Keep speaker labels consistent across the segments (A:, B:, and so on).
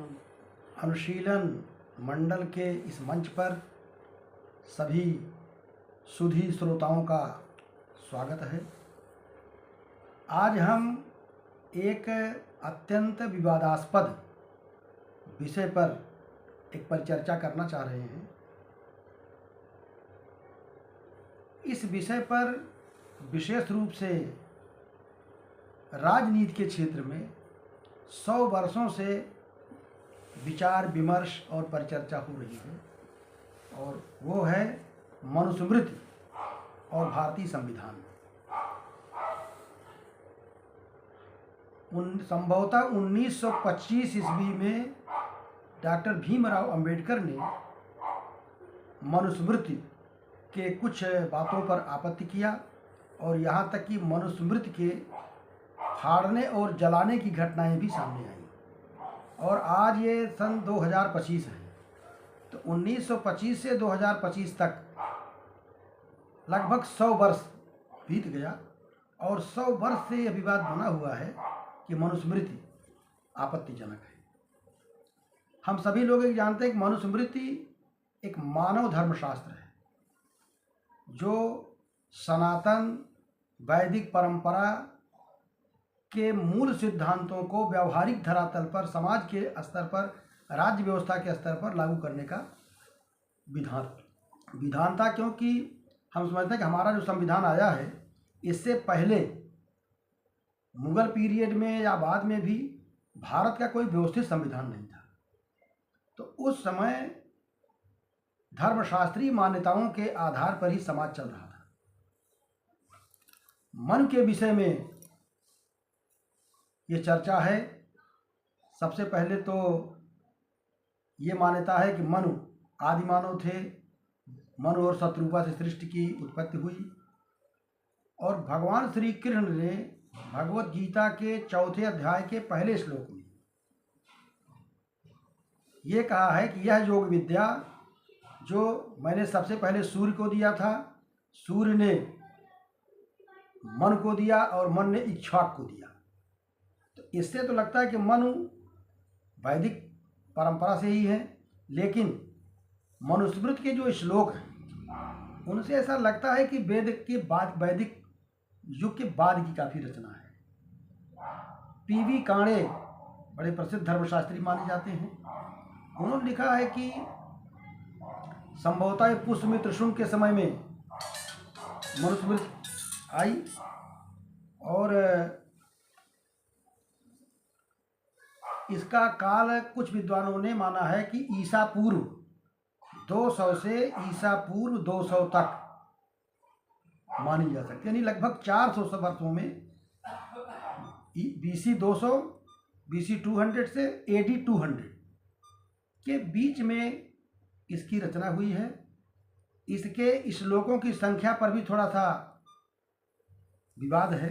A: अनुशीलन मंडल के इस मंच पर सभी सुधी श्रोताओं का स्वागत है। आज हम एक अत्यंत विवादास्पद विषय पर एक परिचर्चा करना चाह रहे हैं। इस विषय पर विशेष रूप से राजनीति के क्षेत्र में 100 वर्षों से विचार विमर्श और परिचर्चा हो रही है, और वो है मनुस्मृति और भारतीय संविधान। संभवतः 1925 ईस्वी में डॉक्टर भीमराव अंबेडकर ने मनुस्मृति के कुछ बातों पर आपत्ति किया, और यहाँ तक कि मनुस्मृति के फाड़ने और जलाने की घटनाएं भी सामने आई। और आज ये सन 2025 है, तो 1925 से 2025 तक लगभग 100 वर्ष बीत गया, और 100 वर्ष से यह विवाद बना हुआ है कि मनुस्मृति आपत्तिजनक है। हम सभी लोग एक जानते हैं कि मनुस्मृति एक मानव धर्मशास्त्र है जो सनातन वैदिक परंपरा के मूल सिद्धांतों को व्यवहारिक धरातल पर, समाज के स्तर पर, राज्य व्यवस्था के स्तर पर लागू करने का विधान था। क्योंकि हम समझते हैं कि हमारा जो संविधान आया है, इससे पहले मुगल पीरियड में या बाद में भी भारत का कोई व्यवस्थित संविधान नहीं था। तो उस समय धर्मशास्त्रीय मान्यताओं के आधार पर ही समाज चल रहा था। मन के विषय में ये चर्चा है। सबसे पहले तो ये मान्यता है कि मनु आदि मानव थे, मनु और शत्रुपा से सृष्टि की उत्पत्ति हुई, और भगवान श्री कृष्ण ने भगवत गीता के 4थे अध्याय के पहले श्लोक में ये कहा है कि यह योग विद्या जो मैंने सबसे पहले सूर्य को दिया था, सूर्य ने मन को दिया और मन ने इक्ष्वाक को दिया। तो इससे तो लगता है कि मनु वैदिक परंपरा से ही है, लेकिन मनुस्मृति के जो श्लोक हैं उनसे ऐसा लगता है कि वेद के बाद, वैदिक युग के बाद की काफ़ी रचना है। पीवी काणे बड़े प्रसिद्ध धर्मशास्त्री माने जाते हैं। उन्होंने लिखा है कि संभवतः पुष्यमित्र शुंग के समय में मनुस्मृति आई, और इसका काल कुछ विद्वानों ने माना है कि ईसा पूर्व 200 से ईसा पूर्व 200 तक मानी जा सकती है, यानी लगभग 400 वर्षों में BC 200, BC 200 से AD 200 के बीच में इसकी रचना हुई है। इसके श्लोकों की संख्या पर भी थोड़ा सा विवाद है।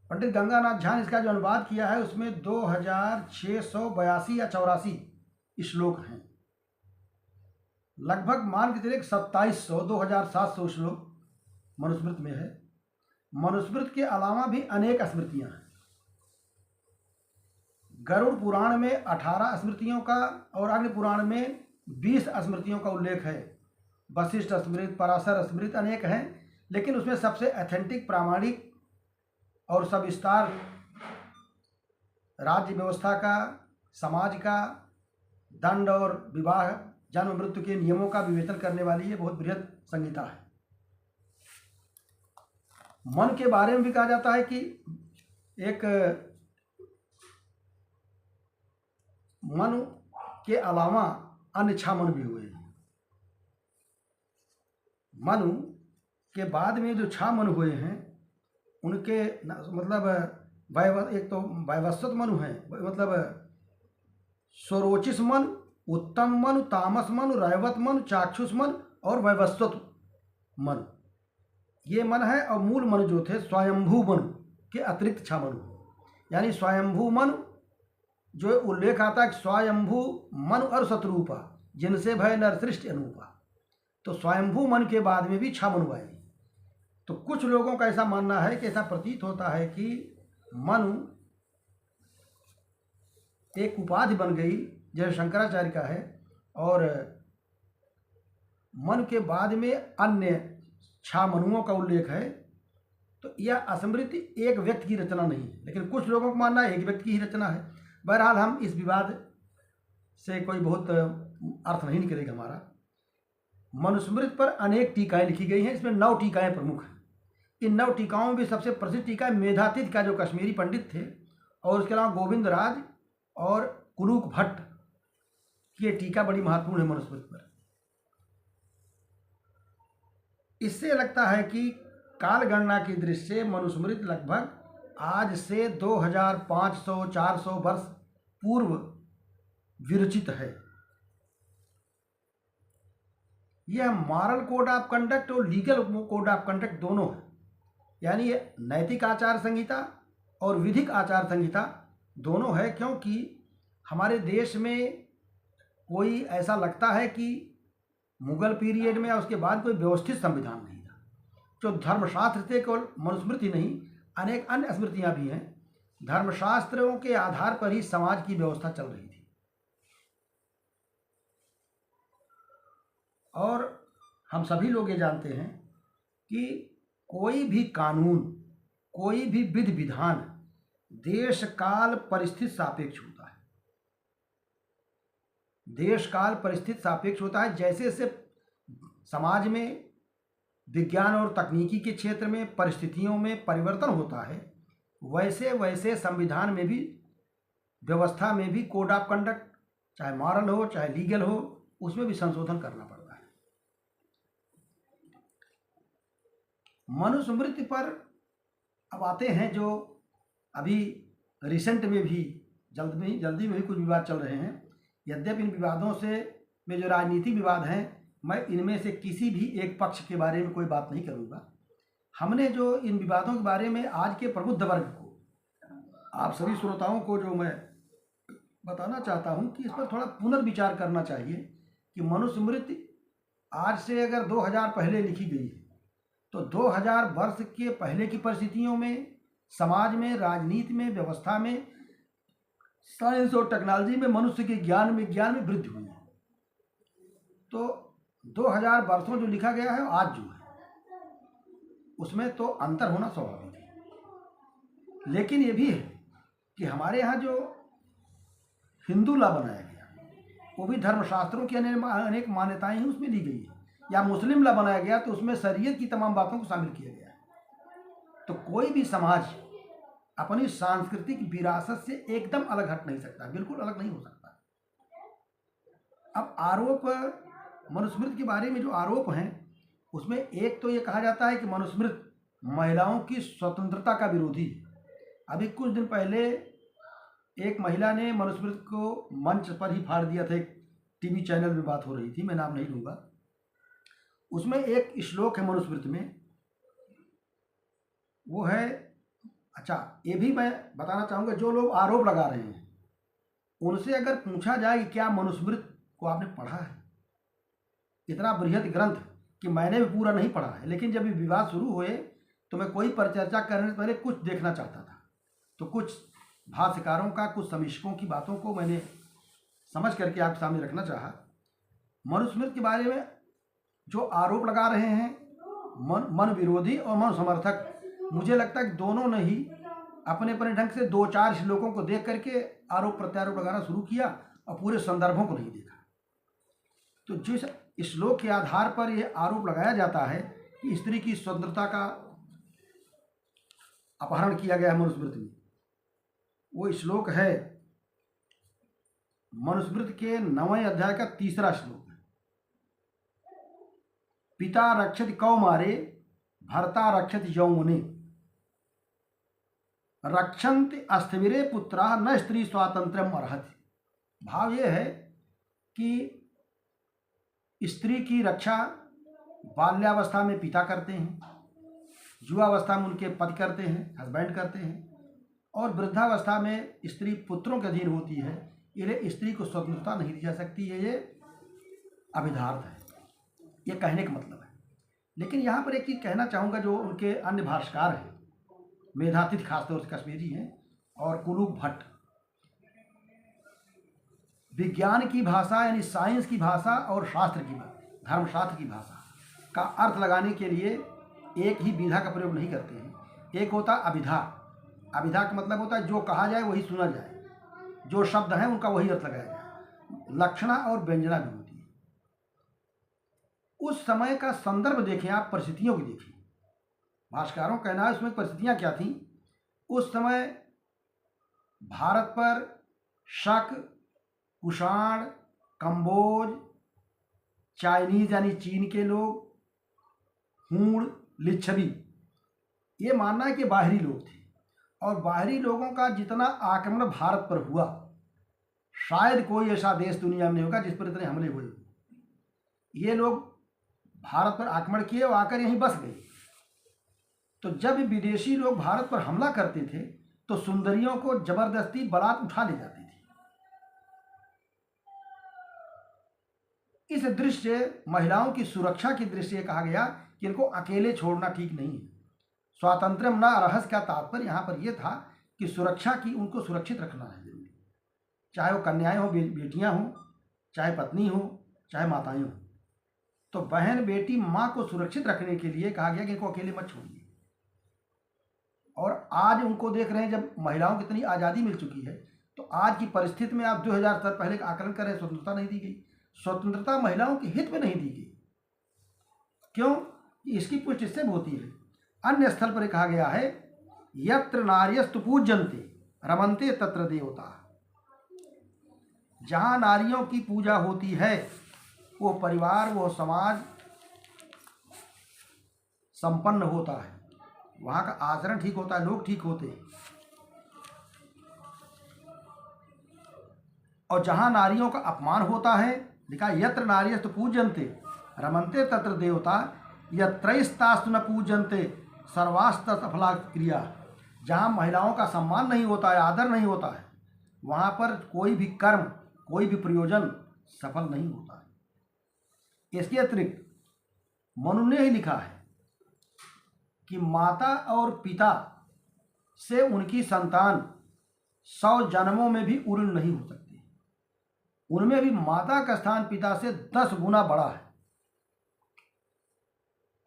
A: पंडित गंगानाथ झा ने इसका जो अनुवाद किया है उसमें 2682 या 84 श्लोक हैं। लगभग मान के चलिए 2700-2700 श्लोक मनुस्मृति में है। मनुस्मृति के अलावा भी अनेक स्मृतियां हैं। गरुड़ पुराण में 18 स्मृतियों का और अग्नि पुराण में 20 स्मृतियों का उल्लेख है। वशिष्ठ स्मृति, पराशर स्मृति अनेक हैं, लेकिन उसमें सबसे ऑथेंटिक, प्रामाणिक और सविस्तार राज्य व्यवस्था का, समाज का, दंड और विवाह, जन्म मृत्यु के नियमों का विवेचन करने वाली ये बहुत बृहद संहिता है। मन के बारे में भी कहा जाता है कि एक मनु के अलावा अन्य 6 मनु भी हुए हैं। मनु के बाद में जो 6 मनु हुए हैं उनके मतलब एक तो वैवस्वत मनु है, मतलब स्वरोचिष मन, उत्तम मनु, तामस मनु, रैवत मनु, चाक्षुष मन और वैवस्वत मन, ये मन है। और मूल मनु जो थे स्वयंभू मनु के अतिरिक्त 6 मनु, यानी स्वयंभू मनु जो उल्लेख आता है स्वयंभू मनु और शत्रुपा जिनसे भय नर सृष्टि अनुपा, तो स्वयंभू मन के बाद में भी 6 मनु आए। तो कुछ लोगों का ऐसा मानना है कि ऐसा प्रतीत होता है कि मनु एक उपाधि बन गई, जैसे शंकराचार्य का है। और मन के बाद में अन्य 6 मनुओं का उल्लेख है। तो यह स्मृति एक व्यक्ति की रचना नहीं है, लेकिन कुछ लोगों को मानना है एक व्यक्ति की ही रचना है। बहरहाल हम इस विवाद से कोई बहुत अर्थ नहीं निकलेगा हमारा। मनुस्मृति पर अनेक टीकाएं लिखी गई हैं, इसमें 9 टीकाएं प्रमुख हैं। इन 9 टीकाओं में भी सबसे प्रसिद्ध टीका मेधातिथि का, जो कश्मीरी पंडित थे, और उसके अलावा गोविंद राज और कुलूक भट्ट की ये टीका बड़ी महत्वपूर्ण है मनुस्मृति पर। इससे लगता है कि काल गणना की दृष्टि से मनुस्मृति लगभग आज से 2500-400 वर्ष पूर्व विरचित है। यह मॉरल कोड ऑफ कंडक्ट और लीगल कोड ऑफ कंडक्ट दोनों है, यानी ये नैतिक आचार संहिता और विधिक आचार संहिता दोनों है। क्योंकि हमारे देश में कोई ऐसा लगता है कि मुगल पीरियड में या उसके बाद कोई व्यवस्थित संविधान नहीं था। जो धर्मशास्त्र थे, केवल मनुस्मृति नहीं, अनेक अन्य स्मृतियाँ भी हैं, धर्मशास्त्रों के आधार पर ही समाज की व्यवस्था चल रही थी। और हम सभी लोग ये जानते हैं कि कोई भी कानून, कोई भी विधि विधान देश काल परिस्थिति सापेक्ष होता है। देश काल परिस्थिति सापेक्ष होता है। जैसे जैसे समाज में विज्ञान और तकनीकी के क्षेत्र में परिस्थितियों में परिवर्तन होता है, वैसे वैसे संविधान में भी, व्यवस्था में भी कोड ऑफ कंडक्ट, चाहे मॉरल हो चाहे लीगल हो, उसमें भी संशोधन करना पड़ता है। मनुस्मृति पर अब आते हैं, जो अभी रिसेंट में भी जल्दी में भी कुछ विवाद चल रहे हैं। यद्यपि इन विवादों से में जो राजनीतिक विवाद हैं, मैं इनमें से किसी भी एक पक्ष के बारे में कोई बात नहीं करूँगा। हमने जो इन विवादों के बारे में आज के प्रबुद्ध वर्ग को, आप सभी श्रोताओं को जो मैं बताना चाहता हूँ कि इस पर थोड़ा पुनर्विचार करना चाहिए कि मनुस्मृति आज से अगर 2000 पहले लिखी गई है, तो 2000 वर्ष के पहले की परिस्थितियों में, समाज में, राजनीति में, व्यवस्था में, साइंस और टेक्नोलॉजी में, मनुष्य के ज्ञान विज्ञान में वृद्धि हुई है। तो 2000 वर्षों जो लिखा गया है, आज जो है उसमें तो अंतर होना स्वाभाविक है। लेकिन ये भी है कि हमारे यहाँ जो हिंदू लॉ बनाया गया, वो भी धर्मशास्त्रों की अनेक मान्यताएं ही उसमें ली गई है। या मुस्लिम लॉ बनाया गया तो उसमें शरीयत की तमाम बातों को शामिल किया गया है। तो कोई भी समाज अपनी सांस्कृतिक विरासत से एकदम अलग हट नहीं सकता, बिल्कुल अलग नहीं हो सकता। अब आरोप मनुस्मृति के बारे में जो आरोप हैं, उसमें एक तो ये कहा जाता है कि मनुस्मृति महिलाओं की स्वतंत्रता का विरोधी है। अभी कुछ दिन पहले एक महिला ने मनुस्मृति को मंच पर ही फाड़ दिया था। एक टीवी चैनल में बात हो रही थी, मैं नाम नहीं लूँगा। उसमें एक श्लोक है मनुस्मृति में, वो है, अच्छा ये भी मैं बताना चाहूँगा, जो लोग आरोप लगा रहे हैं उनसे अगर पूछा जाए कि क्या मनुस्मृति को आपने पढ़ा है, इतना बृहद ग्रंथ कि मैंने भी पूरा नहीं पढ़ा है, लेकिन जब ये विवाद शुरू हुए तो मैं कोई परिचर्चा करने से पहले कुछ देखना चाहता था। तो कुछ भाष्यकारों का, कुछ समीक्षकों की बातों को मैंने समझ करके आपके सामने रखना चाहा। मनुस्मृति के बारे में जो आरोप लगा रहे हैं मन विरोधी और मन समर्थक, मुझे लगता है कि दोनों ने ही अपने अपने ढंग से 2-4 श्लोकों को देख करके आरोप प्रत्यारोप लगाना शुरू किया और पूरे संदर्भों को नहीं देखा। तो जिस श्लोक के आधार पर यह आरोप लगाया जाता है कि स्त्री की स्वतंत्रता का अपहरण किया गया है मनुस्मृति में, वो श्लोक है मनुस्मृति के 9वें अध्याय का 3रा श्लोक है। पिता रक्षति कौमारे भर्ता रक्षति यौवने रक्षन्ति अस्थिविरे पुत्रा न स्त्री स्वातंत्र्यम अर्हति। भाव ये है कि स्त्री की रक्षा बाल्यावस्था में पिता करते हैं, युवावस्था में उनके पति करते हैं, हस्बैंड करते हैं, और वृद्धावस्था में स्त्री पुत्रों के अधीन होती है। इसलिए स्त्री को स्वतंत्रता नहीं दी जा सकती है, ये अभिधार्थ है, ये कहने का मतलब है। लेकिन यहाँ पर एक चीज़ कहना चाहूँगा, जो उनके अन्य भाष्यकार हैं, मेधातिथि खासतौर से कश्मीरी हैं, और कुलूक भट्ट, विज्ञान की भाषा यानी साइंस की भाषा और शास्त्र की धर्मशास्त्र की भाषा का अर्थ लगाने के लिए एक ही विधा का प्रयोग नहीं करते हैं। एक होता है अभिधा। अभिधा का मतलब होता है जो कहा जाए वही सुना जाए, जो शब्द हैं उनका वही अर्थ लगाया जाए। लक्षणा और व्यंजना भी होती है। उस समय का संदर्भ देखें आप, परिस्थितियों की देखें। भाष्यकारों का कहना है उसमें परिस्थितियां क्या थीं। उस समय भारत पर शक, कुषाण, कंबोज, चाइनीज यानी चीन के लोग, हूण, लिच्छवी, ये मानना है कि बाहरी लोग थे। और बाहरी लोगों का जितना आक्रमण भारत पर हुआ, शायद कोई ऐसा देश दुनिया में नहीं होगा जिस पर इतने हमले हुए। ये लोग भारत पर आक्रमण किए और आकर यहीं बस गए। तो जब विदेशी लोग भारत पर हमला करते थे तो सुंदरियों को जबरदस्ती बारात उठा ले जाते थे। इस दृश्य महिलाओं की सुरक्षा की दृष्टि से कहा गया कि इनको अकेले छोड़ना ठीक नहीं है। स्वातंत्र्यम न रहस्य का तात्पर्य यहाँ पर यह था कि सुरक्षा की, उनको सुरक्षित रखना है जरूरी, चाहे वो कन्याएं हो, बेटियां हो, चाहे पत्नी हो, चाहे माताएं हो। तो बहन, बेटी, माँ को सुरक्षित रखने के लिए कहा गया कि इनको अकेले मत छोड़िए। और आज उनको देख रहे हैं, जब महिलाओं को इतनी आज़ादी मिल चुकी है तो आज की परिस्थिति में आप 2000 साल पहले का आकलन करें, स्वतंत्रता नहीं दी गई। स्वतंत्रता महिलाओं के हित में नहीं दी गई। क्यों? इसकी पुष्टि इससे होती है। अन्य स्थल पर कहा गया है, यत्र नार्यस्तु पूज्यन्ते रमन्ते तत्र देवता। जहाँ नारियों की पूजा होती है वो परिवार, वो समाज संपन्न होता है, वहाँ का आचरण ठीक होता है, लोग ठीक होते हैं। और जहाँ नारियों का अपमान होता है, लिखा यत्र नार्यस्तु पूज्यन्ते रमन्ते तत्र देवता, यत्रैस्तास्तु न पूज्यन्ते सर्वास्त सफला क्रिया। जहाँ महिलाओं का सम्मान नहीं होता है, आदर नहीं होता है, वहाँ पर कोई भी कर्म, कोई भी प्रयोजन सफल नहीं होता है। इसके अतिरिक्त मनु ने ही लिखा है कि माता और पिता से उनकी संतान 100 जन्मों में भी उऋण नहीं हो सकती। उनमें भी माता का स्थान पिता से 10 गुना बड़ा है।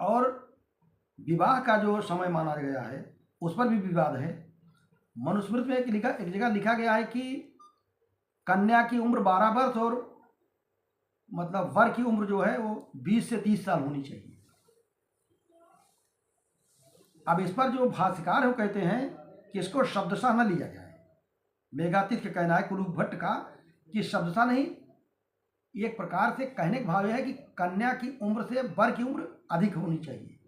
A: और विवाह का जो समय माना गया है उस पर भी विवाद है। मनुस्मृति में एक जगह लिखा गया है कि कन्या की उम्र 12 वर्ष और मतलब वर की उम्र जो है वो 20 से 30 साल होनी चाहिए। अब इस पर जो भाष्यकार है वो कहते हैं कि इसको शब्दशः न लिया जाए। मेघातीत का कहना है, कुलूप भट्ट का, कि शब्दशः नहीं, एक प्रकार से कहने का भाव यह है कि कन्या की उम्र से वर की उम्र अधिक होनी चाहिए।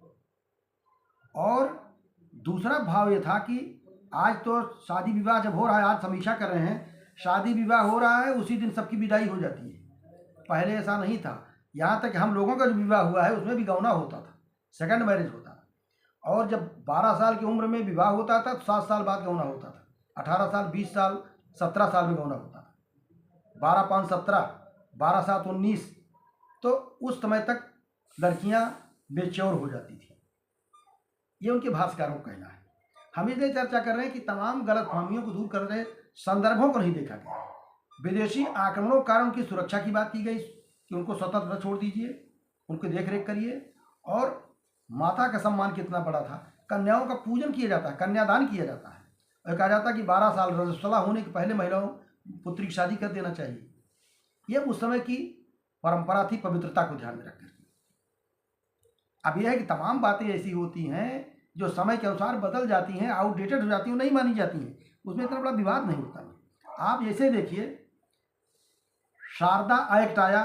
A: और दूसरा भाव यह था कि आज तो शादी विवाह जब हो रहा है, आज समीक्षा कर रहे हैं, शादी विवाह हो रहा है उसी दिन सबकी विदाई हो जाती है। पहले ऐसा नहीं था। यहाँ तक हम लोगों का जो विवाह हुआ है उसमें भी गौना होता था, सेकंड मैरिज होता था। और जब 12 साल की उम्र में विवाह होता था तो 7 साल बाद गौना होता था। 18 साल, 20 साल, 17 साल में गौना होता था। 12 5 17, 12 7 19, तो उस समय तक लड़कियां मेच्योर हो जाती थी। ये उनके भाष्यकारों का कहना है। हम इसलिए चर्चा कर रहे हैं कि तमाम गलतफहमियों को दूर कर रहे संदर्भों को नहीं देखा गया। विदेशी आक्रमणों के कारण उनकी सुरक्षा की बात की गई कि उनको स्वतंत्र छोड़ दीजिए, उनकी देखरेख करिए। और माता का सम्मान कितना बड़ा था, कन्याओं का पूजन किया जाता है, कन्यादान किया जाता है। और कहा जाता है कि 12 साल रजस्वला होने के पहले महिलाओं पुत्री की शादी कर देना चाहिए। यह उस समय की परंपरा थी, पवित्रता को ध्यान में रखकर। अब यह है कि तमाम बातें ऐसी होती हैं जो समय के अनुसार बदल जाती हैं, आउटडेटेड हो जाती हैं, नहीं मानी जाती हैं, उसमें इतना बड़ा विवाद नहीं होता। आप जैसे देखिए, शारदा एक्ट आया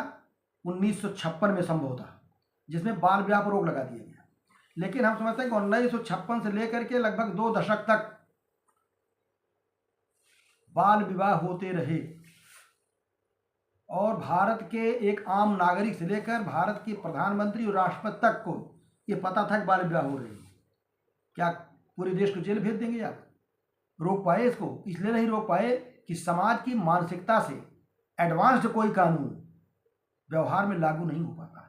A: 1956 में संभवतः, जिसमें बाल विवाह पर रोक लगा दिया गया। लेकिन हम समझते हैं कि 1956 से लेकर के लगभग 2 दशक तक बाल विवाह होते रहे। और भारत के एक आम नागरिक से लेकर भारत के प्रधानमंत्री और राष्ट्रपति तक को ये पता था कि बाल विवाह हो रहे हैं। क्या पूरे देश को जेल भेज देंगे आप? रोक पाए इसको? इसलिए नहीं रोक पाए कि समाज की मानसिकता से एडवांस्ड कोई कानून व्यवहार में लागू नहीं हो पाता।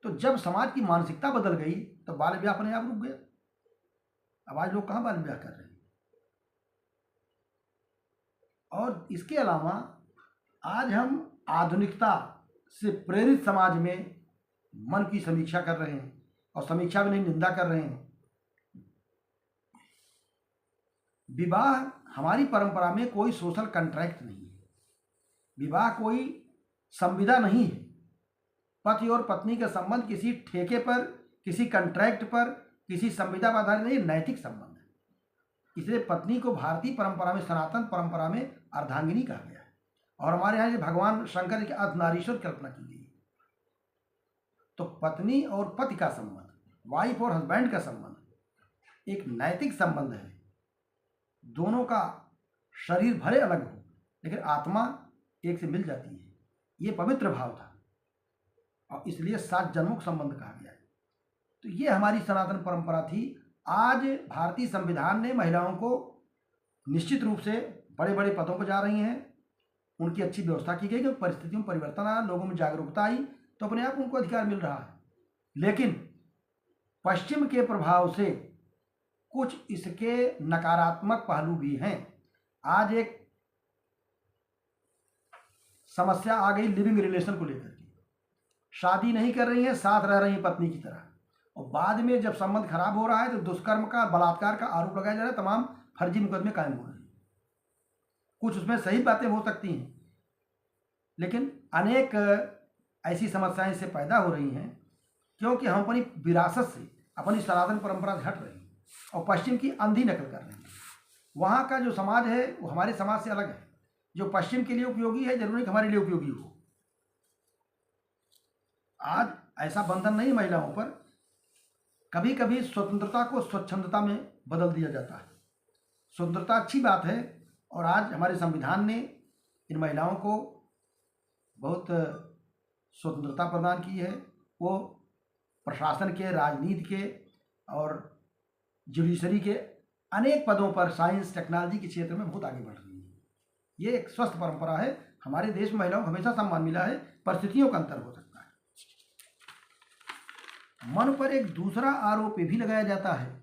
A: तो जब समाज की मानसिकता बदल गई तो बाल विवाह अपने आप रुक गया। अब आज लोग कहाँ बाल विवाह कर रहे हैं। और इसके अलावा आज हम आधुनिकता से प्रेरित समाज में मन की समीक्षा कर रहे हैं, और समीक्षा भी नहीं, निंदा कर रहे हैं। विवाह हमारी परंपरा में कोई सोशल कॉन्ट्रैक्ट नहीं है। विवाह कोई संविदा नहीं है। पति और पत्नी का संबंध किसी ठेके पर, किसी कॉन्ट्रैक्ट पर, किसी संविदा पर आधारित नहीं, नैतिक संबंध है। इसलिए पत्नी को भारतीय परंपरा में, सनातन परंपरा में अर्धांगिनी कहा गया है, और हमारे यहाँ भगवान शंकर की अर्धनारीश्वर कल्पना की गई है। तो पत्नी और पति का संबंध, वाइफ और हस्बैंड का संबंध एक नैतिक संबंध है। दोनों का शरीर भले अलग हो, लेकिन आत्मा एक से मिल जाती है। ये पवित्र भाव था, और इसलिए 7 जन्मों का संबंध कहा गया है। तो ये हमारी सनातन परंपरा थी। आज भारतीय संविधान ने महिलाओं को निश्चित रूप से बड़े बड़े पदों पर जा रही हैं, उनकी अच्छी व्यवस्था की गई, कि परिस्थितियों में परिवर्तन आया, लोगों में जागरूकता आई, तो अपने आप उनको अधिकार मिल रहा है। लेकिन पश्चिम के प्रभाव से कुछ इसके नकारात्मक पहलू भी हैं। आज एक समस्या आ गई लिविंग रिलेशन को लेकर के। शादी नहीं कर रही है, साथ रह रही है पत्नी की तरह, और बाद में जब संबंध खराब हो रहा है तो दुष्कर्म का, बलात्कार का आरोप लगाया जा रहा है, तमाम फर्जी मुकदमे कायम हो रहे हैं। कुछ उसमें सही बातें हो सकती हैं, लेकिन अनेक ऐसी समस्याएं इससे पैदा हो रही हैं, क्योंकि हम अपनी विरासत से, अपनी सनातन परंपरा से हट रहे हैं और पश्चिम की अंधी नकल कर रहे हैं। वहाँ का जो समाज है वो हमारे समाज से अलग है। जो पश्चिम के लिए उपयोगी है, जरूरी कि हमारे लिए उपयोगी हो। आज ऐसा बंधन नहीं महिलाओं पर। कभी कभी स्वतंत्रता को स्वच्छंदता में बदल दिया जाता है। स्वतंत्रता अच्छी बात है, और आज हमारे संविधान ने इन महिलाओं को बहुत स्वतंत्रता प्रदान की है। वो प्रशासन के, राजनीति के और जुडिशरी के अनेक पदों पर, साइंस टेक्नोलॉजी के क्षेत्र में बहुत आगे बढ़ रही है। ये एक स्वस्थ परंपरा है। हमारे देश में महिलाओं को हमेशा सम्मान मिला है। परिस्थितियों का अंतर हो सकता है। मन पर एक दूसरा आरोप ये भी लगाया जाता है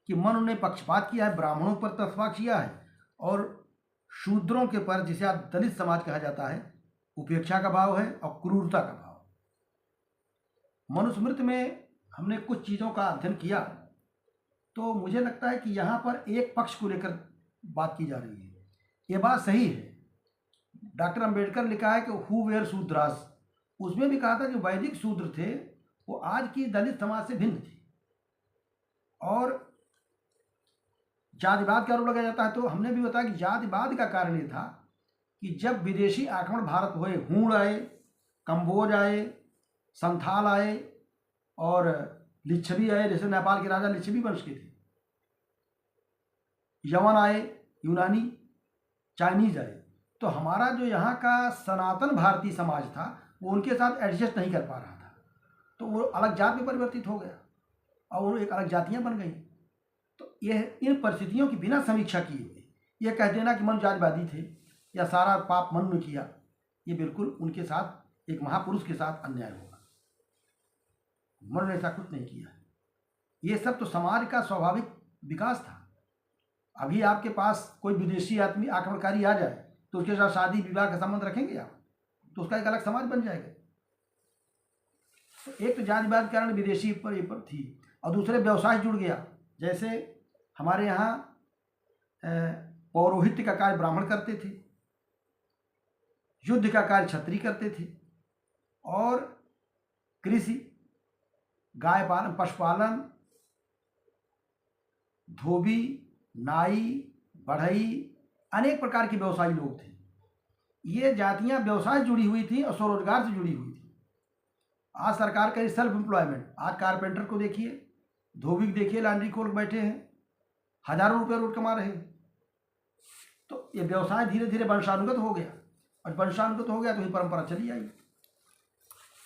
A: कि मन ने पक्षपात किया है, ब्राह्मणों पर पक्षपात किया है, और शूद्रों के पर, जिसे आज दलित समाज कहा जाता है, उपेक्षा का भाव है और क्रूरता का भाव। मनुस्मृति में हमने कुछ चीज़ों का अध्ययन किया, तो मुझे लगता है कि यहाँ पर एक पक्ष को लेकर बात की जा रही है। ये बात सही है। डॉक्टर अंबेडकर लिखा है कि हु वेयर शूद्रास, उसमें भी कहा था कि वैदिक शूद्र थे वो आज की दलित समाज से भिन्न थे। और जातिवाद का आरोप लगाया जाता है, तो हमने भी बताया कि जातिवाद का कारण ये था कि जब विदेशी आक्रमण भारत हुए, हूण आए, कंबोज आए, संथाल आए और लिच्छवी आए, जैसे नेपाल के राजा लिच्छवी वंश के थे, यवन आए, यूनानी, चाइनीज आए, तो हमारा जो यहाँ का सनातन भारतीय समाज था वो उनके साथ एडजस्ट नहीं कर पा रहा था, तो वो अलग जात में परिवर्तित हो गया और वो एक अलग जातियाँ बन गई। तो यह इन परिस्थितियों की बिना समीक्षा किए हुए ये कह देना कि मनु जातिवादी थे या सारा पाप मनु ने किया, ये बिल्कुल उनके साथ, एक महापुरुष के साथ अन्याय होगा। मनु ने ऐसा कुछ नहीं किया। ये सब तो समाज का स्वाभाविक विकास था। अभी आपके पास कोई विदेशी आदमी आक्रमणकारी आ जाए तो उसके साथ शादी विवाह का संबंध रखेंगे आप, तो उसका एक अलग समाज बन जाएगा। तो एक तो जातिवाद के कारण विदेशी पर थी, और दूसरे व्यवसाय जुड़ गया। जैसे हमारे यहाँ पौरोहित्य का कार्य ब्राह्मण करते थे, युद्ध का कार्य क्षत्रिय करते थे, और कृषि, गाय पालन, पशुपालन, धोबी, नाई, बढ़ई, अनेक प्रकार के व्यवसायी लोग थे। ये जातियां व्यवसाय जुड़ी हुई थी और स्वरोजगार से जुड़ी हुई थी। आज सरकार का सेल्फ एम्प्लॉयमेंट, आज कारपेंटर को देखिए, धोबी को देखिए, लॉन्ड्री खोल बैठे हैं, हजारों रुपये रोज कमा रहे हैं। तो ये व्यवसाय धीरे धीरे वंशानुगत हो गया, और वंशानुगत हो गया तो ये परंपरा चली आई,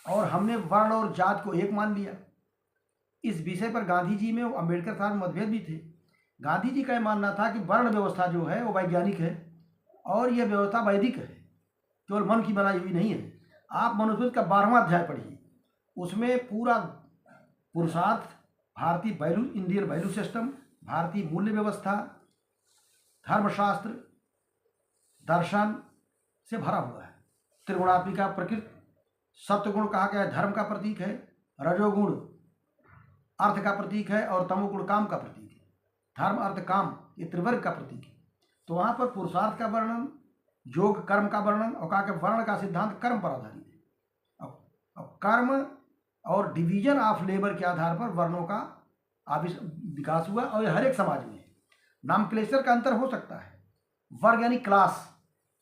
A: और हमने वर्ण और जात को एक मान लिया। इस विषय पर गांधी जी में, अम्बेडकर साहब में मतभेद भी थे। गांधी जी का यह मानना था कि वर्ण व्यवस्था जो है वो वैज्ञानिक है, और यह व्यवस्था वैदिक है, केवल मन की बनाई हुई नहीं है। आप मनुस्मृति का 12वां अध्याय पढ़िए, उसमें पूरा पुरुषार्थ, भारतीय वैल्यू, इंडियन वैल्यू सिस्टम, भारतीय मूल्य व्यवस्था, धर्मशास्त्र, दर्शन, से भरा हुआ है। त्रिगुणात्मिका प्रकृति, सत्वगुण कहा गया है धर्म का प्रतीक है, रजोगुण अर्थ का प्रतीक है और तमोगुण काम का प्रतीक है। धर्म अर्थ काम ये त्रिवर्ग का प्रतीक है। तो वहाँ पर पुरुषार्थ का वर्णन, योग कर्म का वर्णन, और कहा कि वर्ण का सिद्धांत कर्म पर आधारित है। अब कर्म और डिवीजन ऑफ लेबर के आधार पर वर्णों का विकास हुआ और ये हर एक समाज में है। नामक्लेचर का अंतर हो सकता है। वर्ग यानी क्लास,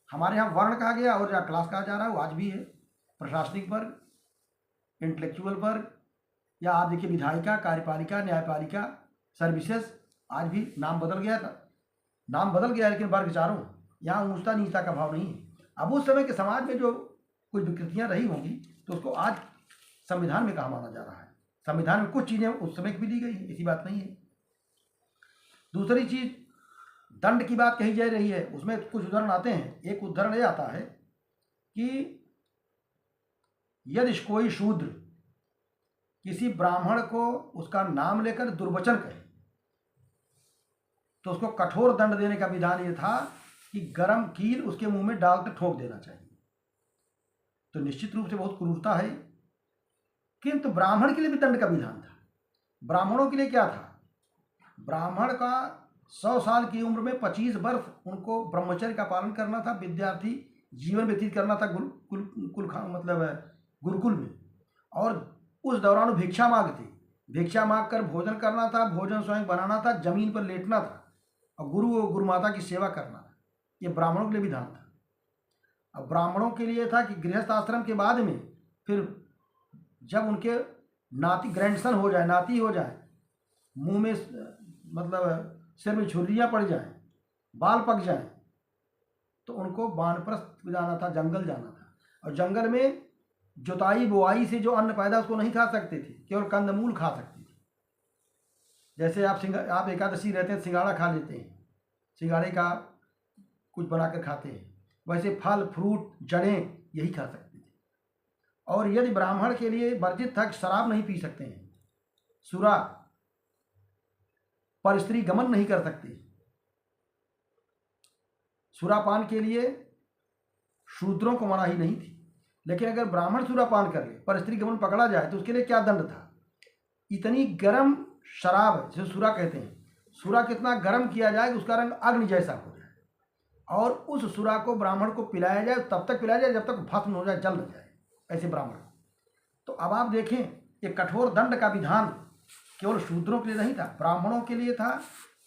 A: हमारे यहाँ वर्ण कहा गया और जहाँ क्लास कहा जा रहा है वो आज भी है। प्रशासनिक वर्ग, इंटेलेक्चुअल वर्ग, या आप देखिए विधायिका, कार्यपालिका, न्यायपालिका, सर्विसेज, आज भी नाम बदल गया था, नाम बदल गया लेकिन वर्ग चारों, यहाँ ऊंचता नीचता का भाव नहीं है। अब उस समय के समाज में जो कुछ विकृतियाँ रही होंगी तो उसको आज संविधान में कहा माना जा रहा है। संविधान में कुछ चीज़ें उस समय की भी दी गई है, ऐसी बात नहीं है। दूसरी चीज़, दंड की बात कही जा रही है, उसमें कुछ उदाहरण आते हैं। एक उदाहरण ये आता है कि यदि कोई शूद्र किसी ब्राह्मण को उसका नाम लेकर दुर्वचन कहे तो उसको कठोर दंड देने का विधान ये था कि गरम कील उसके मुंह में डालकर ठोक देना चाहिए। तो निश्चित रूप से बहुत क्रूरता है, किंतु ब्राह्मण के लिए भी दंड का विधान था। ब्राह्मणों के लिए क्या था? ब्राह्मण का 100 साल की उम्र में 25 वर्ष उनको ब्रह्मचर्य का पालन करना था, विद्यार्थी जीवन व्यतीत करना था गुरुकुल में, और उस दौरान भिक्षा मांगते, भिक्षा मांग कर भोजन करना था, भोजन स्वयं बनाना था, जमीन पर लेटना था और गुरु माता की सेवा करना था। ये ब्राह्मणों के लिए विधान था। अब ब्राह्मणों के लिए था कि गृहस्थ आश्रम के बाद में फिर जब उनके नाती ग्रैंडसन हो जाए, नाती हो जाए, मुंह में सिर में छुरियाँ पड़ जाएं, बाल पक जाएं, तो उनको वानप्रस्थ जाना था, जंगल जाना था। और जंगल में जुताई बुआई से जो अन्न पैदा उसको नहीं खा सकते थे, केवल कंदमूल खा सकते थे। जैसे आप एकादशी रहते हैं, सिंगाड़ा खा लेते हैं, सिंगाड़े का कुछ बनाकर खाते हैं, वैसे फल फ्रूट जड़ें यही खा सकते थे। और यदि ब्राह्मण के लिए वर्जित था कि शराब नहीं पी सकते हैं, सुरा, पर स्त्री गमन नहीं कर सकते, सुरापान के लिए शूद्रों को मनाही नहीं थी। लेकिन अगर ब्राह्मण सुरापान कर ले, पर स्त्री गमन पकड़ा जाए तो उसके लिए क्या दंड था? इतनी गर्म शराब जिसे सुरा कहते हैं, सुरा कितना गर्म किया जाए कि उसका रंग अग्नि जैसा हो जाए, और उस सुरा को ब्राह्मण को पिलाया जाए, तब तक पिलाया जाए जब तक भस्म हो जाए, जल न जाए, ऐसे ब्राह्मण। तो अब आप देखें, ये कठोर दंड का विधान केवल शूद्रों के लिए नहीं था, ब्राह्मणों के लिए था,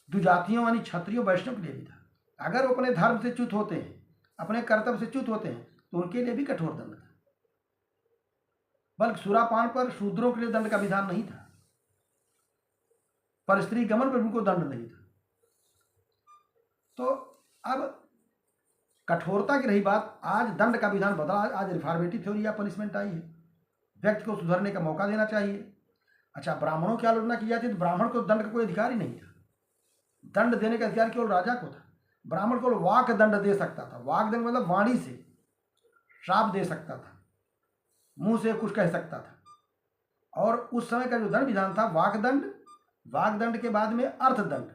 A: द्विजातियों यानी क्षत्रियों वैष्णव के लिए भी था। अगर वो अपने धर्म से च्युत होते हैं, अपने कर्तव्य से च्युत होते हैं, तो उनके लिए भी कठोर दंड था। बल्कि सुरापान पर शूद्रों के लिए दंड का विधान नहीं था, पर स्त्री गमन पर उनको दंड नहीं था। तो अब कठोरता की रही बात, आज दंड का विधान बदला, आज रिफॉर्मेटिव थ्योरी या पनिशमेंट आई है, व्यक्ति को सुधरने का मौका देना चाहिए। अच्छा, ब्राह्मणों की आलोचना की जाती है तो ब्राह्मण को दंड का कोई अधिकार ही नहीं था, दंड देने का अधिकार केवल राजा को था। ब्राह्मण को वाक दंड दे सकता था, वाक दंड मतलब वाणी से श्राप दे सकता था, मुंह से कुछ कह सकता था। और उस समय का जो दंड विधान था वाकदंड, वाकदंड के बाद में अर्थदंड,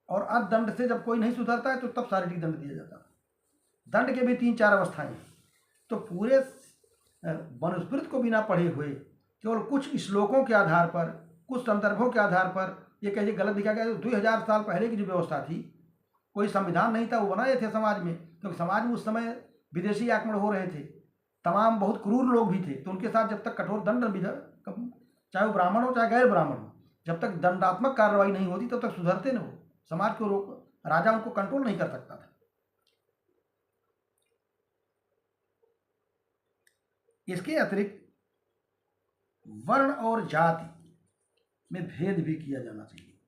A: और अर्थदंड से जब कोई नहीं सुधरता है तो तब शारीरिक दंड दिया जाता है। दंड के भी 3-4 अवस्थाएं हैं। तो पूरे मनुस्मृति को बिना पढ़े हुए केवल कुछ श्लोकों के आधार पर, कुछ संदर्भों के आधार पर ये कहिए गलत दिखा गया। 2000 साल पहले की जो व्यवस्था थी, कोई संविधान नहीं था, वो बनाए थे समाज में, क्योंकि समाज में उस समय विदेशी आक्रमण हो रहे थे, तमाम बहुत क्रूर लोग भी थे। तो उनके साथ जब तक कठोर दंड, चाहे वो ब्राह्मण हो चाहे गैर ब्राह्मण हो, जब तक दंडात्मक कार्रवाई नहीं होती तब तक सुधरते न हो, समाज को राजा उनको कंट्रोल नहीं कर सकता था। इसके अतिरिक्त वर्ण और जाति में भेद भी किया जाना चाहिए।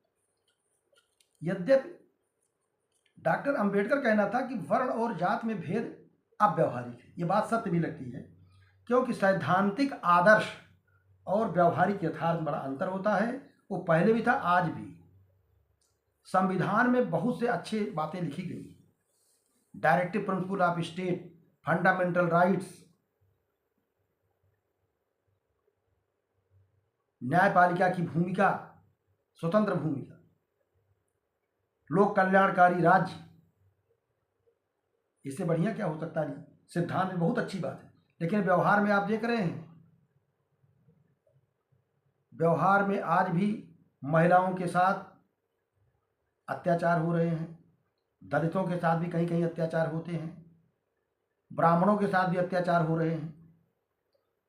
A: यद्यपि डॉक्टर अंबेडकर कहना था कि वर्ण और जाति में भेद अव्यावहारिक है, ये बात सत्य भी लगती है, क्योंकि सैद्धांतिक आदर्श और व्यावहारिक यथार्थ बड़ा अंतर होता है। वो पहले भी था, आज भी। संविधान में बहुत से अच्छे बातें लिखी गई, directive principle of state, fundamental rights, न्यायपालिका की भूमिका, स्वतंत्र भूमिका, लोक कल्याणकारी राज्य, इससे बढ़िया क्या हो सकता है? सिद्धांत में बहुत अच्छी बात है, लेकिन व्यवहार में आप देख रहे हैं, व्यवहार में आज भी महिलाओं के साथ अत्याचार हो रहे हैं, दलितों के साथ भी कहीं कहीं अत्याचार होते हैं, ब्राह्मणों के साथ भी अत्याचार हो रहे हैं।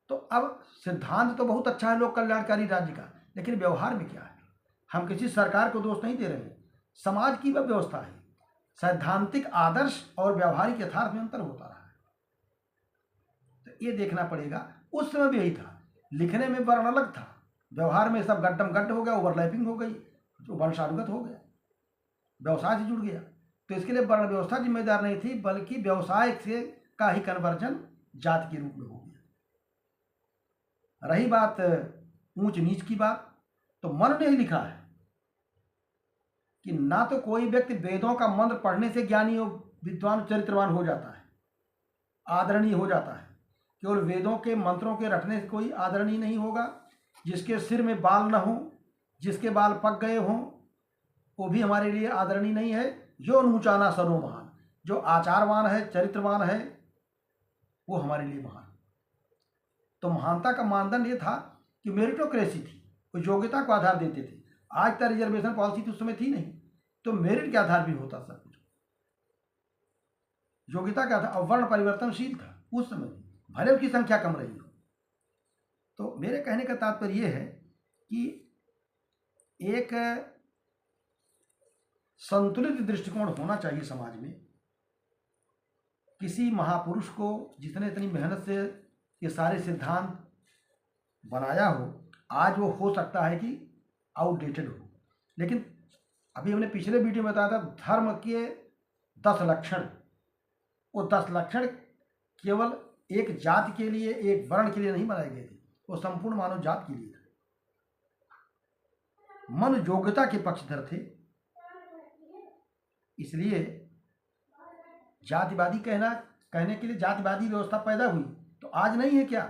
A: तो अब सिद्धांत तो बहुत अच्छा है लोक कल्याणकारी राज्य का, लेकिन व्यवहार में क्या है? हम किसी सरकार को दोष नहीं दे रहे हैं, समाज की वह व्यवस्था है। सैद्धांतिक आदर्श और व्यवहारिक यथार्थ में अंतर होता रहा है, तो ये देखना पड़ेगा। उस समय भी यही था, लिखने में वर्ण अलग था, व्यवहार में सब गड्ढम गड्ढ हो गया, ओवरलैपिंग हो गई, जो वंशानुगत हो गया, व्यवसाय से जुड़ गया। तो इसके लिए वर्ण व्यवस्था जिम्मेदार नहीं थी, बल्कि व्यवसाय से का ही कन्वर्जन जाति के रूप में हो गया। रही बात ऊंच नीच की बात, तो मन ने ही लिखा है कि ना तो कोई व्यक्ति वेदों का मंत्र पढ़ने से ज्ञानी और विद्वान चरित्रवान हो जाता है, आदरणीय हो जाता है। केवल वेदों के मंत्रों के रटने से कोई आदरणीय नहीं होगा। जिसके सिर में बाल न हो, जिसके बाल पक गए हों, वो भी हमारे लिए आदरणीय नहीं है। जो ऊंचाना सरो महान, जो आचारवान है, चरित्रवान है, वो हमारे लिए महान। तो महानता का मानदंड ये था कि मेरिटोक्रेसी थी, वो योग्यता को आधार देते थे। आज तक रिजर्वेशन पॉलिसी तो उस समय थी नहीं, तो मेरिट के आधार भी होता सब कुछ, योग्यता का आधार। वर्ण परिवर्तनशील था उस समय, भले उसकी संख्या कम रही हो। तो मेरे कहने का तात्पर्य यह है कि एक संतुलित दृष्टिकोण होना चाहिए समाज में। किसी महापुरुष को जितने इतनी मेहनत से ये सारे सिद्धांत बनाया हो, आज वो हो सकता है कि आउटडेटेड हो, लेकिन अभी हमने पिछले वीडियो में बताया था धर्म के 10 लक्षण। वो 10 लक्षण केवल एक जाति के लिए, एक वर्ण के लिए नहीं बनाए गए थे, वो संपूर्ण मानव जाति के लिए था। मन योग्यता के पक्षधर थे, इसलिए जातिवादी कहने के लिए जातिवादी व्यवस्था पैदा हुई। तो आज नहीं है क्या?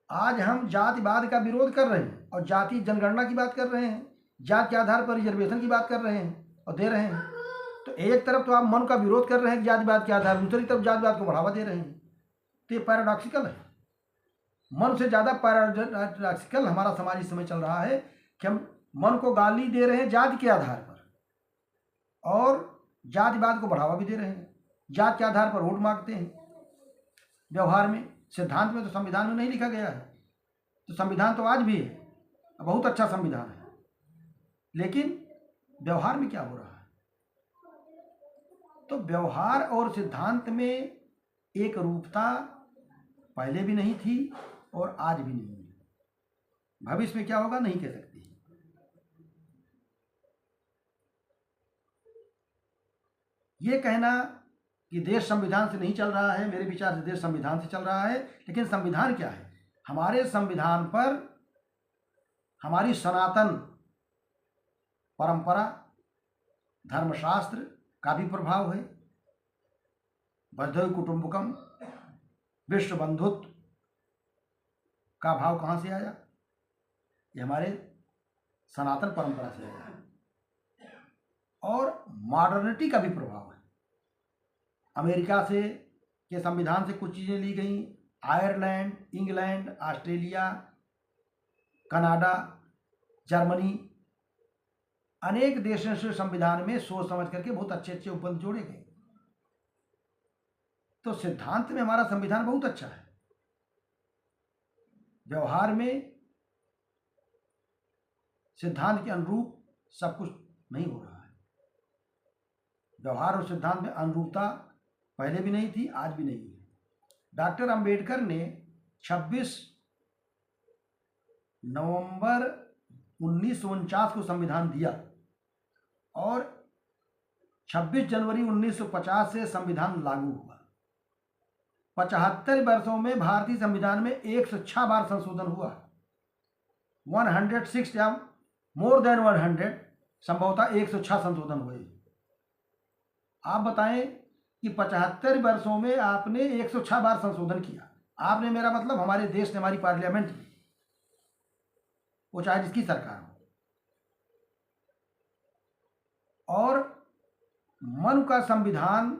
A: आज हम जातिवाद का विरोध कर रहे हैं और जाति जनगणना की बात कर रहे हैं, जाति के आधार पर रिजर्वेशन की बात कर रहे हैं और दे रहे हैं। तो एक तरफ तो आप मन का विरोध कर रहे हैं जातिवाद के आधार, दूसरी तरफ जातिवाद को बढ़ावा दे रहे हैं। तो ये पैराडॉक्सिकल है। मन से ज़्यादा पैराडॉक्सिकल हमारा समाज इस समय चल रहा है कि हम मन को गाली दे रहे हैं जाति के आधार पर और जातिवाद को बढ़ावा भी दे रहे हैं, जाति के आधार पर वोट मांगते हैं। व्यवहार में, सिद्धांत में तो संविधान में नहीं लिखा गया है। तो संविधान तो आज भी है, बहुत अच्छा संविधान है, लेकिन व्यवहार में क्या हो रहा है? तो व्यवहार और सिद्धांत में एक रूपता पहले भी नहीं थी और आज भी नहीं है। भविष्य में क्या होगा नहीं कह सकते। ये कहना कि देश संविधान से नहीं चल रहा है, मेरे विचार से देश संविधान से चल रहा है। लेकिन संविधान क्या है? हमारे संविधान पर हमारी सनातन परंपरा, धर्मशास्त्र का भी प्रभाव है। वसुधैव कुटुंबकम, विश्व बंधुत्व का भाव कहाँ से आया? ये हमारे सनातन परंपरा से आया है। और मॉडर्निटी का भी प्रभाव है। अमेरिका से के संविधान से कुछ चीज़ें ली गई, Ireland, England, Australia, Canada, Germany, अनेक देशों से संविधान में सोच समझ करके बहुत अच्छे अच्छे उपबंध जोड़े गए। तो सिद्धांत में हमारा संविधान बहुत अच्छा है, व्यवहार में सिद्धांत के अनुरूप सब कुछ नहीं हो रहा है। व्यवहार और सिद्धांत में अनुरूपता पहले भी नहीं थी, आज भी नहीं है। डॉक्टर अंबेडकर ने 26 नवंबर 1949 को संविधान दिया और 26 जनवरी 1950 से संविधान लागू हुआ। 75 वर्षों में भारतीय संविधान में 106 बार संशोधन हुआ। 106 या मोर देन 100, संभवतः 106 संशोधन हुए। आप बताएं कि 75 वर्षों में आपने 106 बार संशोधन किया। आपने, मेरा मतलब हमारे देश ने, हमारी पार्लियामेंट में, वो चाहे जिसकी सरकार हो। और मन का संविधान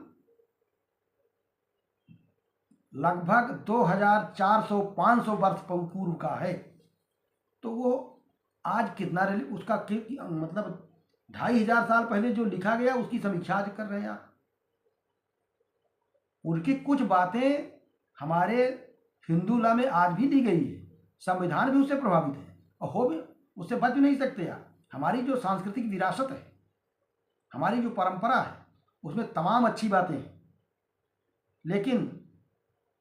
A: लगभग 2400-500 वर्ष पूर्व का है, तो वो आज कितना उसका मतलब 2500 साल पहले जो लिखा गया उसकी समीक्षा आज कर रहे हैं आप। उनकी कुछ बातें हमारे हिंदू लॉ में आज भी दी गई है, संविधान भी उससे प्रभावित है और हो भी उससे बच भी नहीं सकते आप। हमारी जो सांस्कृतिक विरासत है, हमारी जो परंपरा है, उसमें तमाम अच्छी बातें हैं, लेकिन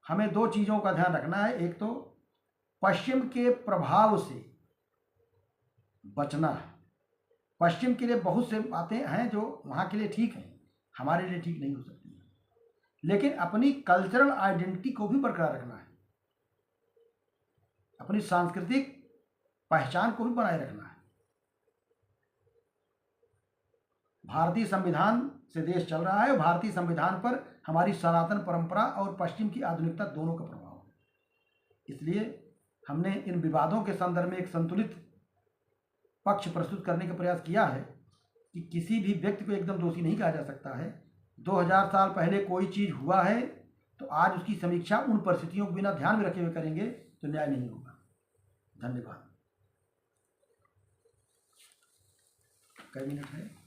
A: हमें दो चीज़ों का ध्यान रखना है। एक तो पश्चिम के प्रभाव से बचना है। पश्चिम के लिए बहुत से बातें हैं जो वहाँ के लिए ठीक हैं, हमारे लिए ठीक नहीं हो सकती हैं, लेकिन अपनी कल्चरल आइडेंटिटी को भी बरकरार रखना है, अपनी सांस्कृतिक पहचान को भी बनाए रखना है। भारतीय संविधान से देश चल रहा है और भारतीय संविधान पर हमारी सनातन परंपरा और पश्चिम की आधुनिकता दोनों का प्रभाव है। इसलिए हमने इन विवादों के संदर्भ में एक संतुलित पक्ष प्रस्तुत करने का प्रयास किया है कि किसी भी व्यक्ति को एकदम दोषी नहीं कहा जा सकता है। 2000 साल पहले कोई चीज़ हुआ है तो आज उसकी समीक्षा उन परिस्थितियों को बिना ध्यान में रखे हुए करेंगे तो न्याय नहीं होगा। धन्यवाद। कई मिनट है?